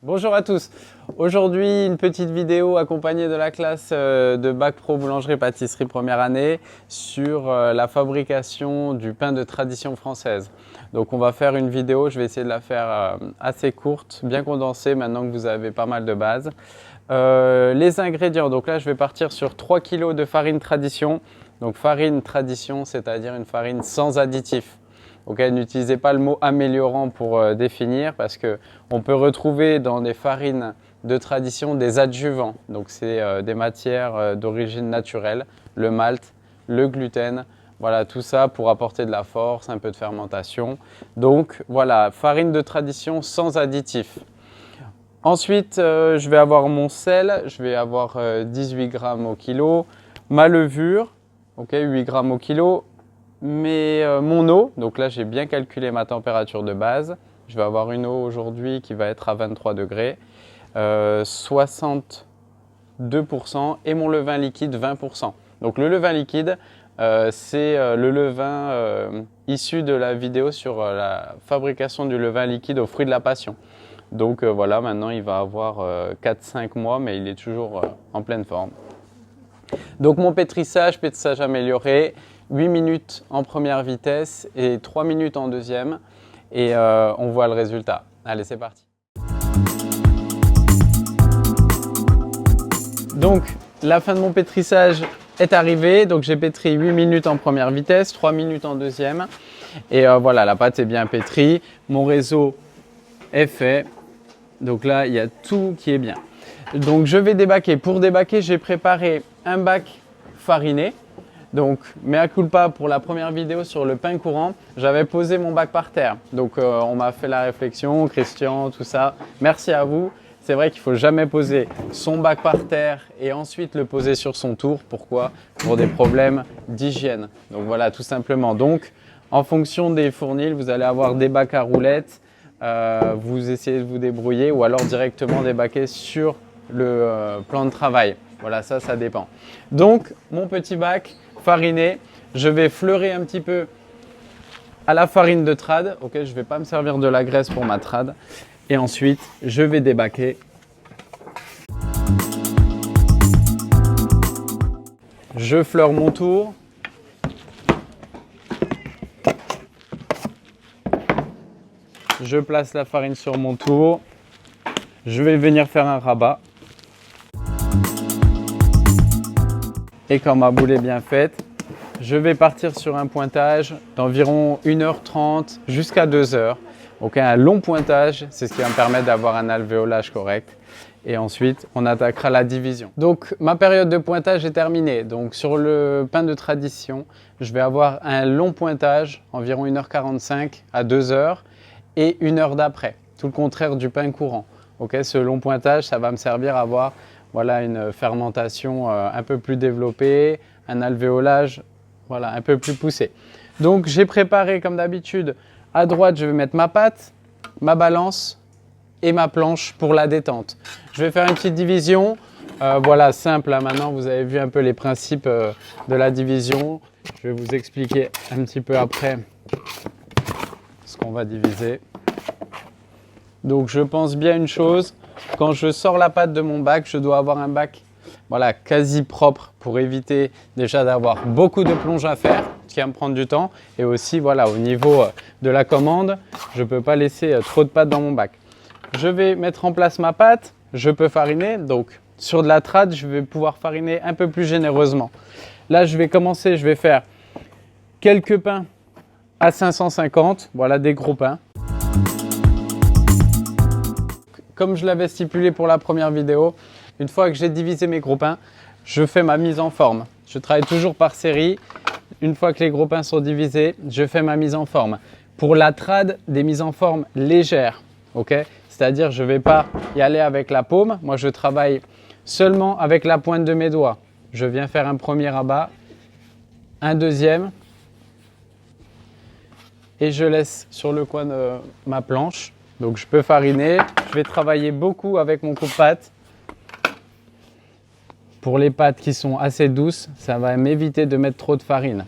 Bonjour à tous, aujourd'hui une petite vidéo accompagnée de la classe de Bac Pro Boulangerie-Pâtisserie première année sur la fabrication du pain de tradition française. Donc on va faire une vidéo, je vais essayer de la faire assez courte, bien condensée maintenant que vous avez pas mal de bases. Les ingrédients, donc là je vais partir sur 3 kg de farine tradition. Donc farine tradition, c'est-à-dire une farine sans additifs. Okay, n'utilisez pas le mot améliorant pour définir parce qu'on peut retrouver dans des farines de tradition des adjuvants. Donc c'est des matières d'origine naturelle, le malt, le gluten, voilà tout ça pour apporter de la force, un peu de fermentation. Donc voilà, farine de tradition sans additifs. Ensuite, je vais avoir mon sel, je vais avoir 18 grammes au kilo, ma levure, okay, 8 grammes au kilo. Mon eau, donc là j'ai bien calculé ma température de base, je vais avoir une eau aujourd'hui qui va être à 23 degrés, 62% et mon levain liquide 20%. Donc le levain liquide, c'est le levain issu de la vidéo sur la fabrication du levain liquide aux fruits de la passion. Donc voilà, maintenant il va avoir 4-5 mois mais il est toujours en pleine forme. Donc mon pétrissage amélioré, 8 minutes en première vitesse et 3 minutes en deuxième et on voit le résultat. Allez, c'est parti. Donc la fin de mon pétrissage est arrivée, donc j'ai pétri 8 minutes en première vitesse, 3 minutes en deuxième et voilà, la pâte est bien pétrie, mon réseau est fait, donc là il y a tout qui est bien. Donc je vais débaquer. Pour débaquer, j'ai préparé un bac fariné. Donc, mea culpa pour la première vidéo sur le pain courant, j'avais posé mon bac par terre. Donc, on m'a fait la réflexion, Christian, tout ça. Merci à vous. C'est vrai qu'il ne faut jamais poser son bac par terre et ensuite le poser sur son tour. Pourquoi? Pour des problèmes d'hygiène. Donc, voilà, tout simplement. Donc, en fonction des fournils, vous allez avoir des bacs à roulettes. Vous essayez de vous débrouiller ou alors directement débaquer sur le plan de travail. Voilà, ça dépend. Donc, mon petit bac fariné, je vais fleurer un petit peu à la farine de trad. Ok, je ne vais pas me servir de la graisse pour ma trad. Et ensuite, je vais débaquer. Je fleure mon tour. Je place la farine sur mon tour. Je vais venir faire un rabat. Et quand ma boule est bien faite, je vais partir sur un pointage d'environ 1h30 jusqu'à 2h. Donc un long pointage, c'est ce qui va me permettre d'avoir un alvéolage correct. Et ensuite, on attaquera la division. Donc ma période de pointage est terminée. Donc sur le pain de tradition, je vais avoir un long pointage, environ 1h45 à 2h et 1 heure d'après. Tout le contraire du pain courant. Okay, ce long pointage, ça va me servir à avoir voilà, une fermentation un peu plus développée, un alvéolage voilà, un peu plus poussé. Donc j'ai préparé comme d'habitude, à droite je vais mettre ma pâte, ma balance et ma planche pour la détente. Je vais faire une petite division, voilà simple, là, maintenant vous avez vu un peu les principes de la division. Je vais vous expliquer un petit peu après ce qu'on va diviser. Donc je pense bien une chose, quand je sors la pâte de mon bac, je dois avoir un bac voilà, quasi propre pour éviter déjà d'avoir beaucoup de plonge à faire, ce qui va me prendre du temps. Et aussi voilà, au niveau de la commande, je ne peux pas laisser trop de pâte dans mon bac. Je vais mettre en place ma pâte, je peux fariner. Donc sur de la trad, je vais pouvoir fariner un peu plus généreusement. Là, je vais commencer, je vais faire quelques pains à 550, voilà des gros pains. Comme je l'avais stipulé pour la première vidéo, une fois que j'ai divisé mes gros pains, je fais ma mise en forme. Je travaille toujours par série. Une fois que les gros pains sont divisés, je fais ma mise en forme. Pour la trad, des mises en forme légères. Okay, c'est-à-dire, je ne vais pas y aller avec la paume. Moi, je travaille seulement avec la pointe de mes doigts. Je viens faire un premier rabat, un deuxième. Et je laisse sur le coin de ma planche Donc je peux fariner. Je vais travailler beaucoup avec mon coupe-pâte. Pour les pâtes qui sont assez douces, ça va m'éviter de mettre trop de farine.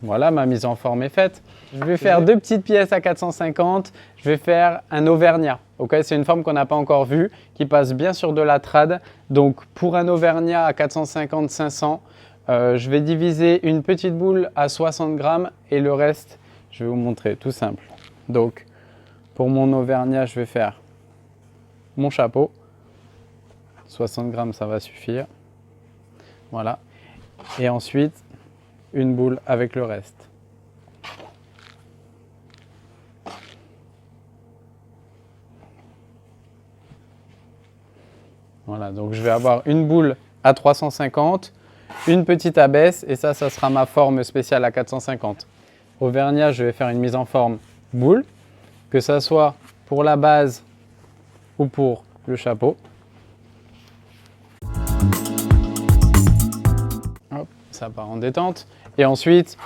Voilà, ma mise en forme est faite. Je vais faire 2 petites pièces à 450. Je vais faire un auvergnat. Okay, c'est une forme qu'on n'a pas encore vue, qui passe bien sur de la trad. Donc pour un auvergnat à 450-500, je vais diviser une petite boule à 60 grammes et le reste, je vais vous montrer, tout simple. Donc pour mon auvergnat, je vais faire mon chapeau. 60 grammes, ça va suffire. Voilà. Et ensuite, une boule avec le reste. Voilà, donc je vais avoir une boule à 350, une petite abaisse et ça sera ma forme spéciale à 450. Auvergnat, je vais faire une mise en forme boule, que ça soit pour la base ou pour le chapeau. Hop, ça part en détente. Et ensuite,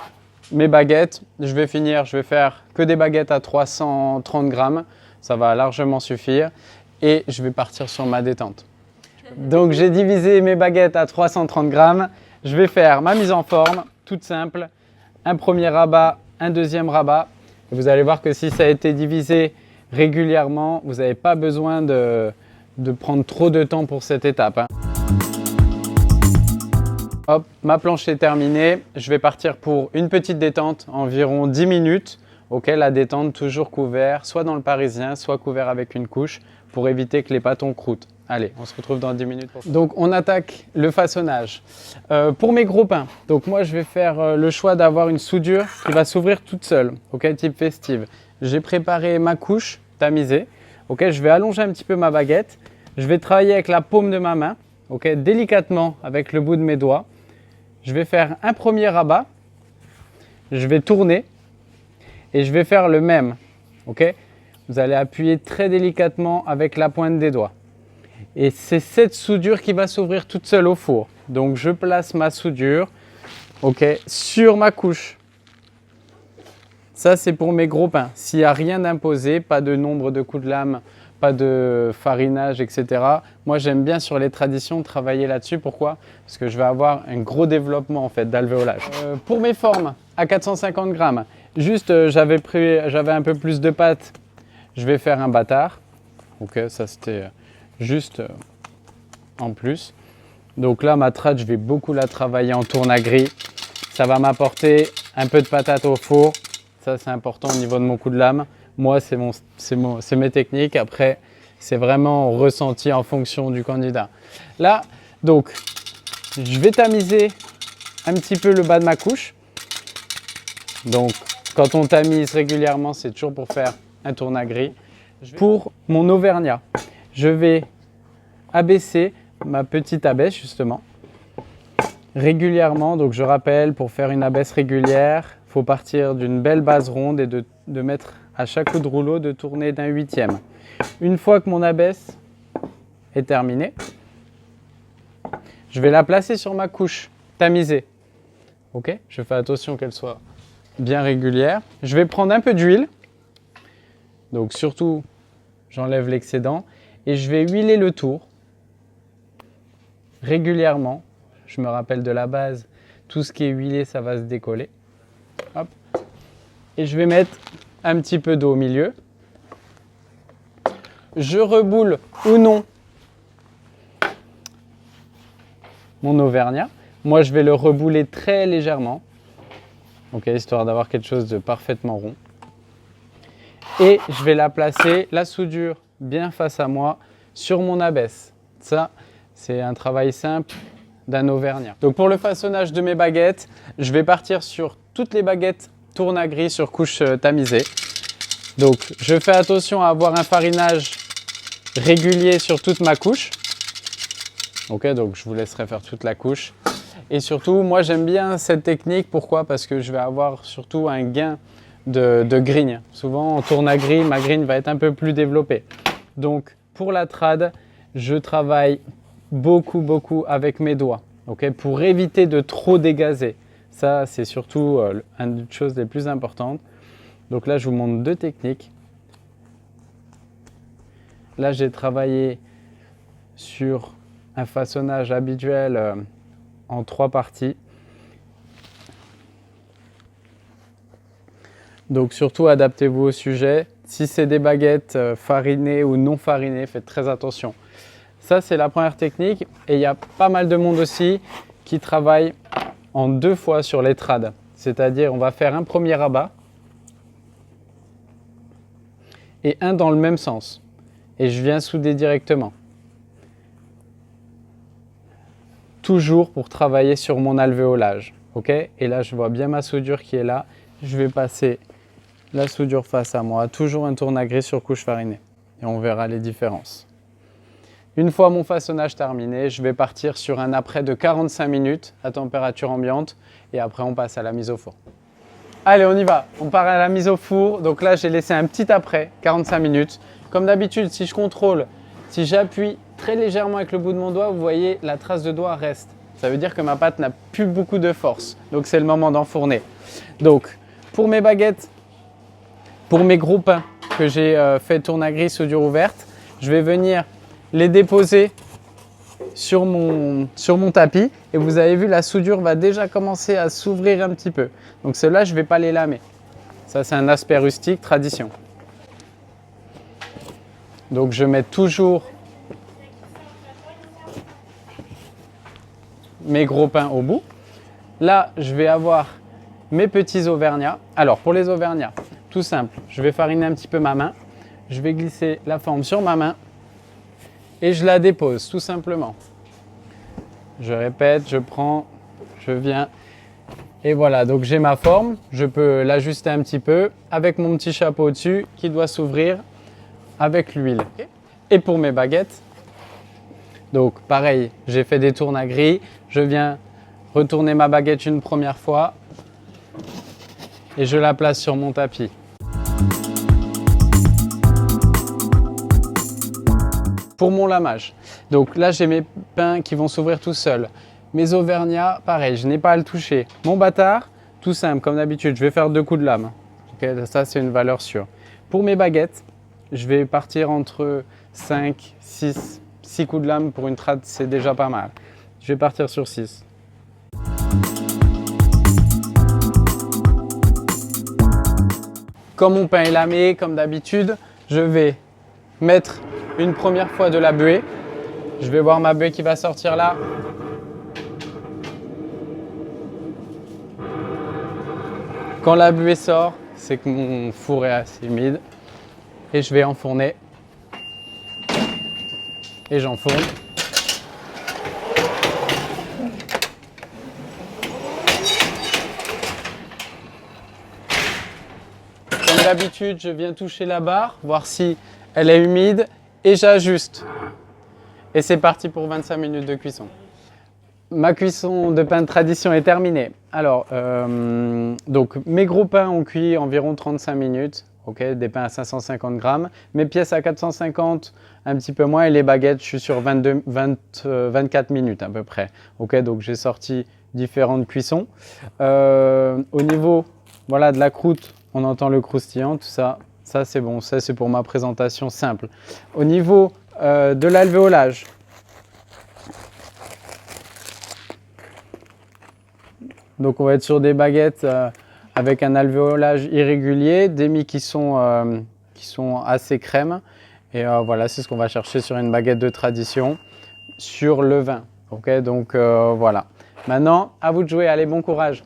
mes baguettes, je vais faire que des baguettes à 330 grammes. Ça va largement suffire. Et je vais partir sur ma détente. Donc j'ai divisé mes baguettes à 330 grammes. Je vais faire ma mise en forme, toute simple. Un premier rabat, un deuxième rabat. Et vous allez voir que si ça a été divisé régulièrement, vous n'avez pas besoin de prendre trop de temps pour cette étape. Hop, ma planche est terminée. Je vais partir pour une petite détente, environ 10 minutes. Ok, la détente toujours couvert, soit dans le parisien, soit couvert avec une couche pour éviter que les pâtons croûtent. Allez, on se retrouve dans 10 minutes. Donc, on attaque le façonnage. Pour mes gros pains, donc moi, je vais faire le choix d'avoir une soudure qui va s'ouvrir toute seule, ok, type festive. J'ai préparé ma couche tamisée. Ok, je vais allonger un petit peu ma baguette. Je vais travailler avec la paume de ma main, ok, délicatement avec le bout de mes doigts. Je vais faire un premier rabat. Je vais tourner et je vais faire le même, ok. Vous allez appuyer très délicatement avec la pointe des doigts. Et c'est cette soudure qui va s'ouvrir toute seule au four. Donc je place ma soudure, ok, sur ma couche. Ça c'est pour mes gros pains. S'il n'y a rien d'imposé, pas de nombre de coups de lame, pas de farinage, etc. Moi j'aime bien sur les traditions travailler là-dessus. Pourquoi? Parce que je vais avoir un gros développement en fait d'alvéolage. Pour mes formes à 450 grammes, juste j'avais un peu plus de pâte. Je vais faire un bâtard. Ok, ça c'était juste en plus. Donc là, ma trad, je vais beaucoup la travailler en tourne-à-gris. Ça va m'apporter un peu de patate au four. Ça, c'est important au niveau de mon coup de lame. Moi, c'est mes techniques. Après, c'est vraiment ressenti en fonction du candidat. Là, donc, je vais tamiser un petit peu le bas de ma couche. Donc, quand on tamise régulièrement, c'est toujours pour faire un tourne-à-gris. Pour mon auvergnat, je vais abaisser ma petite abaisse justement régulièrement. Donc je rappelle, pour faire une abaisse régulière, il faut partir d'une belle base ronde et de mettre à chaque coup de rouleau, de tourner d'un huitième. Une fois que mon abaisse est terminée, je vais la placer sur ma couche tamisée. Ok, je fais attention qu'elle soit bien régulière. Je vais prendre un peu d'huile. Donc surtout, j'enlève l'excédent et je vais huiler le tour régulièrement. Je me rappelle de la base, tout ce qui est huilé, ça va se décoller. Hop. Et je vais mettre un petit peu d'eau au milieu. Je reboule ou non mon auvergnat. Moi, je vais le rebouler très légèrement, okay, histoire d'avoir quelque chose de parfaitement rond. Et je vais la placer, la soudure, bien face à moi, sur mon abaisse. Ça, c'est un travail simple d'un auvergnat. Donc pour le façonnage de mes baguettes, je vais partir sur toutes les baguettes tourne-à-gris sur couche tamisée. Donc je fais attention à avoir un farinage régulier sur toute ma couche. Ok, donc je vous laisserai faire toute la couche. Et surtout, moi j'aime bien cette technique. Pourquoi? Parce que je vais avoir surtout un gain de grigne. Souvent en tourne-à-gris, ma grigne va être un peu plus développée. Donc pour la trad, je travaille beaucoup avec mes doigts, okay, pour éviter de trop dégazer. Ça, c'est surtout une des choses les plus importantes. Donc là, je vous montre deux techniques. Là, j'ai travaillé sur un façonnage habituel en 3 parties. Donc surtout adaptez-vous au sujet. Si c'est des baguettes farinées ou non farinées, faites très attention. Ça c'est la première technique et il y a pas mal de monde aussi qui travaille en 2 fois sur les trades. C'est-à-dire on va faire un premier rabat et un dans le même sens. Et je viens souder directement. Toujours pour travailler sur mon alvéolage. Okay, et là je vois bien ma soudure qui est là. Je vais passer la soudure face à moi, toujours un tourne-gris sur couche farinée et on verra les différences. Une fois mon façonnage terminé, je vais partir sur un après de 45 minutes à température ambiante et après on passe à la mise au four. Allez, on y va, on part à la mise au four. Donc là j'ai laissé un petit après, 45 minutes. Comme d'habitude, si je contrôle, si j'appuie très légèrement avec le bout de mon doigt, vous voyez la trace de doigt reste. Ça veut dire que ma pâte n'a plus beaucoup de force. Donc c'est le moment d'enfourner. Donc pour mes baguettes, pour mes gros pains que j'ai fait tourne-gris soudure ouverte, je vais venir les déposer sur mon tapis. Et vous avez vu, la soudure va déjà commencer à s'ouvrir un petit peu. Donc ceux-là, je ne vais pas les lamer. Ça, c'est un aspect rustique, tradition. Donc je mets toujours mes gros pains au bout. Là, je vais avoir mes petits auvergnats. Alors pour les auvergnats, tout simple, je vais fariner un petit peu ma main, je vais glisser la forme sur ma main et je la dépose tout simplement. Je répète, je prends, je viens et voilà, donc j'ai ma forme, je peux l'ajuster un petit peu avec mon petit chapeau au-dessus qui doit s'ouvrir avec l'huile. Et pour mes baguettes, donc pareil, j'ai fait des tourne-gris, je viens retourner ma baguette une première fois et je la place sur mon tapis. Pour mon lamage, donc là j'ai mes pains qui vont s'ouvrir tout seuls. Mes auvergnats, pareil, je n'ai pas à le toucher. Mon bâtard, tout simple, comme d'habitude, je vais faire 2 coups de lame. Okay, ça c'est une valeur sûre. Pour mes baguettes, je vais partir entre 5, 6 coups de lame pour une trad, c'est déjà pas mal. Je vais partir sur 6. Comme mon pain est lamé, comme d'habitude, je vais mettre une première fois de la buée. Je vais voir ma buée qui va sortir là. Quand la buée sort, c'est que mon four est assez humide. Et je vais enfourner. Et j'enfourne. Comme d'habitude, je viens toucher la barre, voir si elle est humide et j'ajuste. Et c'est parti pour 25 minutes de cuisson. Ma cuisson de pain de tradition est terminée. Alors, donc mes gros pains ont cuit environ 35 minutes. Okay, des pains à 550 grammes. Mes pièces à 450, un petit peu moins. Et les baguettes, je suis sur 24 minutes à peu près. Okay, donc j'ai sorti différentes cuissons. Au niveau voilà, de la croûte, on entend le croustillant, tout ça. Ça c'est bon, ça c'est pour ma présentation simple. Au niveau de l'alvéolage, donc on va être sur des baguettes avec un alvéolage irrégulier, des mie qui sont assez crème. Et voilà, c'est ce qu'on va chercher sur une baguette de tradition, sur le vin. Okay, donc voilà. Maintenant, à vous de jouer, allez, bon courage.